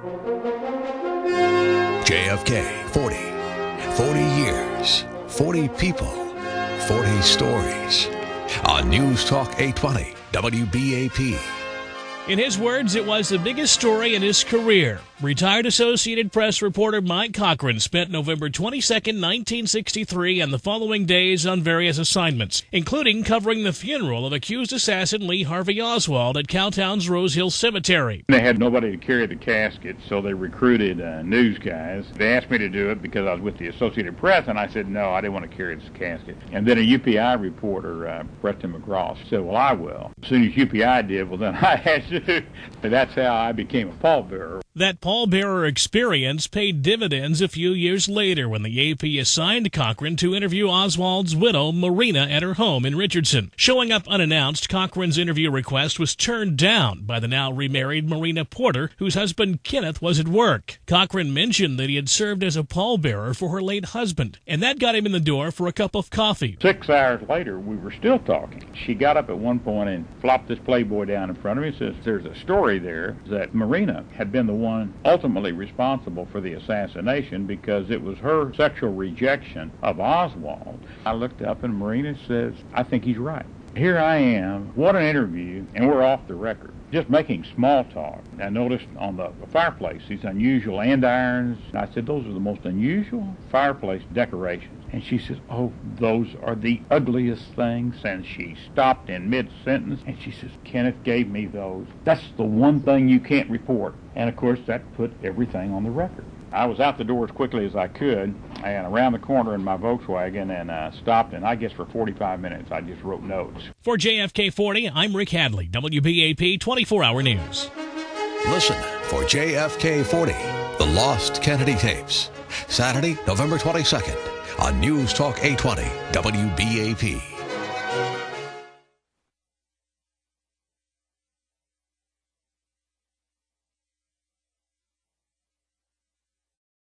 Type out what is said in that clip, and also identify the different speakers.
Speaker 1: JFK 40 years, 40 people, 40 stories. On News Talk 820 WBAP.
Speaker 2: In his words, it was the biggest story in his career. Retired Associated Press reporter Mike Cochran spent November 22, 1963 and the following days on various assignments, including covering the funeral of accused assassin Lee Harvey Oswald at Cowtown's Rose Hill Cemetery.
Speaker 3: They had nobody to carry the casket, so they recruited news guys. They asked me to do it because I was with the Associated Press, and I said no, I didn't want to carry this casket. And then a UPI reporter, Preston McGraw, said, well, I will. As soon as UPI did, well, then I had to. That's how I became a pallbearer.
Speaker 2: That pallbearer experience paid dividends a few years later when the AP assigned Cochran to interview Oswald's widow, Marina, at her home in Richardson. Showing up unannounced, Cochran's interview request was turned down by the now remarried Marina Porter, whose husband Kenneth was at work. Cochran mentioned that he had served as a pallbearer for her late husband, and that got him in the door for a cup of coffee.
Speaker 3: 6 hours later, we were still talking. She got up at one point and flopped this Playboy down in front of me and says, there's a story there that Marina had been the one ultimately responsible for the assassination because it was her sexual rejection of Oswald. I looked up and Marina says, I think he's right. Here I am, what an interview, and we're off the record. Just making small talk. I noticed on the fireplace these unusual andirons. I said, those are the most unusual fireplace decorations. And she says, oh, those are the ugliest things. And she stopped in mid-sentence and she says, Kenneth gave me those. That's the one thing you can't report. And of course, that put everything on the record. I was out the door as quickly as I could and around the corner in my Volkswagen and stopped, and I guess for 45 minutes I just wrote notes.
Speaker 2: For JFK 40, I'm Rick Hadley, WBAP 24-Hour News.
Speaker 1: Listen for JFK 40, The Lost Kennedy Tapes, Saturday, November 22nd on News Talk 820 WBAP.